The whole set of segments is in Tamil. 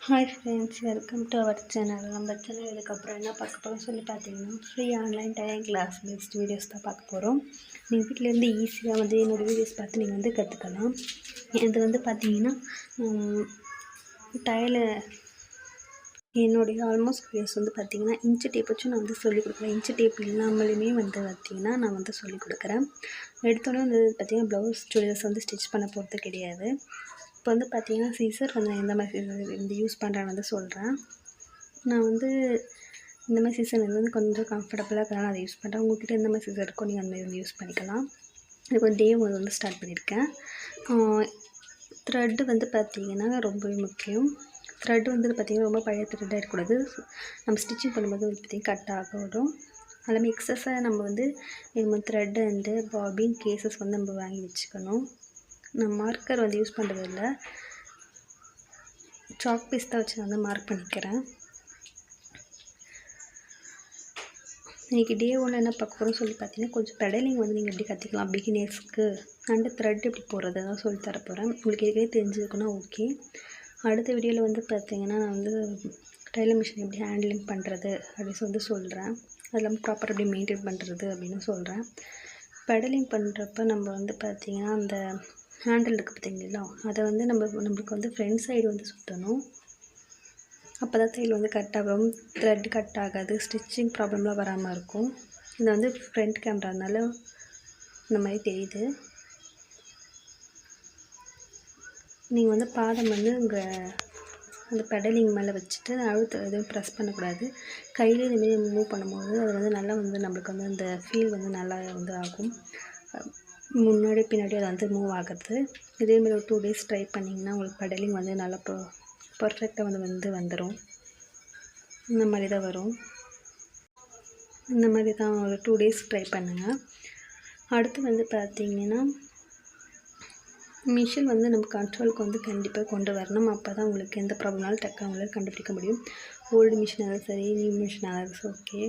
Hi friends, welcome to our channel. நம்ம சேனல் இதுக்கப்புறம் என்ன பார்க்க போகிறோம் சொல்லி பார்த்தீங்கன்னா, free online time class best videos தான் பார்க்க போகிறோம். நீங்கள் வீட்டிலேருந்து ஈஸியாக வந்து என்னோடய வீடியோஸ் பார்த்து நீங்கள் வந்து கற்றுக்கலாம். இது வந்து பார்த்தீங்கன்னா என்னுடைய ஆல்மோஸ்ட் வீடியோஸ் வந்து பார்த்திங்கன்னா இன்ச்சு டேப் வச்சு நான் வந்து சொல்லிக் கொடுக்குறேன். இன்ச்சு டேப் இல்லாமலுமே வந்து பார்த்திங்கன்னா நான் வந்து சொல்லிக் கொடுக்குறேன். எடுத்தோடனே வந்து பார்த்திங்கன்னா ப்ளவுஸ் சுடிதார்ஸ் வந்து ஸ்டிச் பண்ண போகிறது கிடையாது. இப்போ வந்து பார்த்திங்கன்னா சீசர் வந்து நான் எந்த மாதிரி சீசர் வந்து யூஸ் பண்ணுறேன்னு வந்து சொல்கிறேன். நான் வந்து இந்த மாதிரி சீசர் வந்து கொஞ்சம் கம்ஃபர்டபுளாக இருக்கிறனால அதை யூஸ் பண்ணுறேன். உங்கள்கிட்ட எந்த மாதிரி சீசர் இருக்கோ நீங்கள் அந்த மாதிரி வந்து யூஸ் பண்ணிக்கலாம். இப்போ டே வந்து ஸ்டார்ட் பண்ணியிருக்கேன். த்ரெட்டு வந்து பார்த்திங்கன்னா ரொம்பவே முக்கியம். த்ரெட் வந்து பார்த்திங்கன்னா ரொம்ப பழைய த்ரெட்டாக இருக்கக்கூடாது. நம்ம ஸ்டிச்சிங் பண்ணும்போது வந்து பார்த்திங்கன்னா கட் ஆகணும். எல்லாமே எக்ஸஸாக நம்ம த்ரெட்டு அண்டு பாபின் கேசஸ் வந்து நம்ம வாங்கி வச்சுக்கணும். நான் மார்க்கர் வந்து யூஸ் பண்ணுறதில்ல, சாக் பீஸ் தான் வச்சு நான் வந்து மார்க் பண்ணிக்கிறேன். இன்றைக்கி டே 1 என்ன பார்க்க போகிறோம்னு சொல்லி பார்த்தீங்கன்னா, கொஞ்சம் பெடலிங் வந்து நீங்கள் எப்படி கற்றுக்கலாம் பிகினர்ஸ்க்கு அண்டு த்ரெட் எப்படி போடுறது தான் சொல்லி தரப்போகிறேன். உங்களுக்கு எதுவே தெரிஞ்சுக்கணும் ஓகே. அடுத்த வீடியோவில் வந்து பார்த்திங்கன்னா நான் வந்து டைலர் மிஷின் எப்படி ஹேண்ட்லிங் பண்ணுறது அப்படின்னு வந்து சொல்கிறேன். அது இல்லாமல் ப்ராப்பராக எப்படி மெயின்டைன் பண்ணுறது அப்படின்னு சொல்கிறேன். பெடலிங் பண்ணுறப்ப நம்ம வந்து பார்த்திங்கன்னா அந்த ஹேண்டில் இருக்குது பார்த்திங்களா, அதை வந்து நம்மளுக்கு வந்து ஃப்ரண்ட் சைடு வந்து சுற்றணும். அப்போ தான் தையல் வந்து கட் ஆகும், த்ரெட் கட் ஆகாது, ஸ்டிச்சிங் ப்ராப்ளம்லாம் வராமல் இருக்கும். இது வந்து ஃப்ரண்ட் கேமரானால இந்த மாதிரி தெரியுது. நீங்கள் வந்து பாதம் வந்து அந்த பெடலிங் மேலே வச்சுட்டு அழுத்த எதுவும் ப்ரெஸ் பண்ணக்கூடாது. கையில் இதுமாரி மூவ் பண்ணும்போது அது வந்து நல்லா வந்து நம்மளுக்கு வந்து அந்த ஃபீல் வந்து நல்லா வந்து ஆகும். முன்னாடி பின்னாடி அதை வந்து மூவ் ஆகிறது. இதேமாரி ஒரு 2 days ட்ரை பண்ணிங்கன்னா உங்களுக்கு பெடலிங் வந்து நல்லா பர்ஃபெக்டாக வந்துடும். இந்த மாதிரி தான் வரும். இந்த மாதிரி தான் ஒரு 2 days ட்ரை பண்ணுங்கள். அடுத்து வந்து பார்த்திங்கன்னா மிஷின் வந்து நம்ம கண்ட்ரோலுக்கு வந்து கண்டிப்பாக கொண்டு வரணும். அப்போ தான் உங்களுக்கு எந்த ப்ராப்ளம்னாலும் டக்குனு அவங்களால கண்டுபிடிக்க முடியும். ஓல்டு மிஷினாலும் சரி, நியூ மிஷினாலும் ஓகே.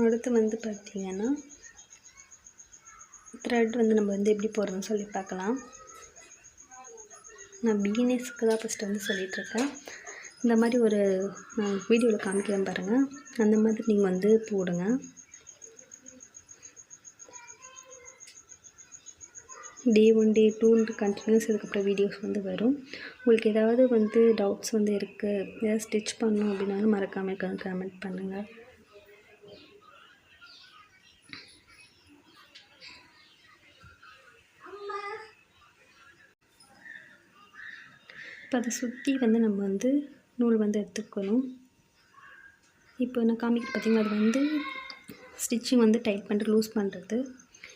அடுத்து வந்து பார்த்திங்கன்னா த்ரெட் வந்து நம்ம வந்து எப்படி போடுறதுன்னு சொல்லி பார்க்கலாம். நான் பிகினர்ஸ்க்கு தான் ஃபஸ்ட்டு வந்து சொல்லிகிட்ருக்கேன். இந்த மாதிரி ஒரு வீடியோவில் காமிக்கிறேன் பாருங்கள், அந்த மாதிரி நீங்கள் வந்து போடுங்க. டே 1 டே 2 கண்டினியூஸ் இதுக்கப்புறம் வீடியோஸ் வந்து வரும். உங்களுக்கு ஏதாவது வந்து டவுட்ஸ் வந்து இருக்குது, ஏதாவது ஸ்டிச் பண்ணணும் அப்படின்னாலும் மறக்காமல் கமெண்ட் பண்ணுங்கள். இப்போ அதை சுற்றி வந்து நம்ம வந்து நூல் வந்து எடுத்துக்கணும். இப்போ நான் காமிக்கிறது பார்த்திங்கன்னா அது வந்து ஸ்டிச்சிங் வந்து டைட் பண்ணிட்டு லூஸ் பண்ணுறது.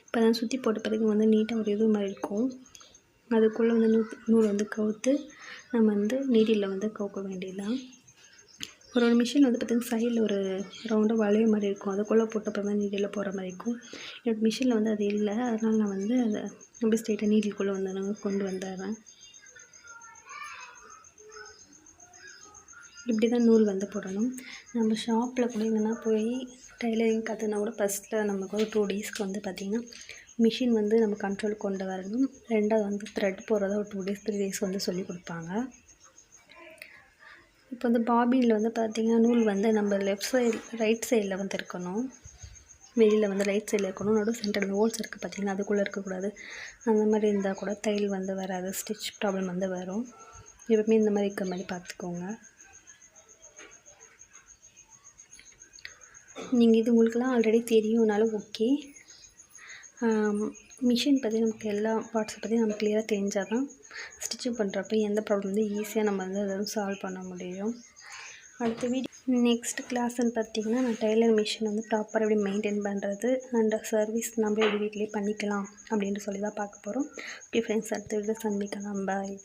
இப்போ தான் சுற்றி போட்ட பிறகு வந்து நீட்டாக ஒரு இது மாதிரி இருக்கும். அதுக்குள்ளே வந்து நூல் வந்து கவுத்து நம்ம வந்து நீடில் வந்து கவுக்க வேண்டியதுதான். ஒரு மிஷின் வந்து பார்த்திங்கன்னா சைடில் ஒரு ரவுண்டாக வளைய மாதிரி இருக்கும். அதுக்குள்ளே போட்டப்போ தான் நீடில் போகிற மாதிரி இருக்கும். என்னோடய மிஷினில் வந்து அது இல்லை, அதனால் நான் வந்து அதை அப்படி ஸ்ட்ரெயிட்டாக நீடிலுக்குள்ளே வந்து நான் கொண்டு வந்துடுறேன். இப்படி தான் நூல் வந்து போடணும். நம்ம ஷாப்பில் கூட இல்லைன்னா போய் டைலரிங் கற்றுனா கூட ஃபஸ்ட்டில் நமக்கு ஒரு 2 daysக்கு வந்து பார்த்திங்கன்னா மிஷின் வந்து நம்ம கண்ட்ரோலுக்கு கொண்டு வரணும். ரெண்டாவது வந்து த்ரெட் போடுறத ஒரு 2 days 3 days வந்து சொல்லி கொடுப்பாங்க. இப்போ வந்து பாபினில் வந்து பார்த்திங்கன்னா நூல் வந்து நம்ம ரைட் சைடில் வந்து இருக்கணும். வெளியில் வந்து ரைட் சைடில் இருக்கணும். நடுவு சென்டரில் ஹோல்ஸ் இருக்குது பார்த்திங்கன்னா, அதுக்குள்ளே இருக்கக்கூடாது. அந்த மாதிரி இருந்தால் கூட தையல் வந்து வராது, ஸ்டிச் ப்ராப்ளம் வந்து வரும். எப்பவுமே இந்த மாதிரி இருக்கிற மாதிரி பார்த்துக்கோங்க. நீங்கள் இது உங்களுக்குலாம் ஆல்ரெடி தெரியும்னாலும் ஓகே. மிஷின் பற்றி நமக்கு எல்லா பார்ட்ஸை பற்றி நமக்கு கிளியராக தெரிஞ்சால் தான் ஸ்டிச்சிங் பண்ணுறப்ப எந்த ப்ராப்ளம் வந்து ஈஸியாக நம்ம வந்து அதை சால்வ் பண்ண முடியும். அடுத்த நெக்ஸ்ட் கிளாஸ்ன்னு பார்த்திங்கன்னா நான் டைலர் மிஷின் வந்து ப்ராப்பராக எப்படி மெயின்டைன் பண்ணுறது அண்ட் சர்வீஸ் நம்ம எப்படி வீட்டிலே பண்ணிக்கலாம் அப்படின்ட்டு சொல்லி தான் பார்க்க போகிறோம். ஓகே ஃப்ரெண்ட்ஸ், அடுத்த வீடியோவில் சந்திக்கலாம். பாய்.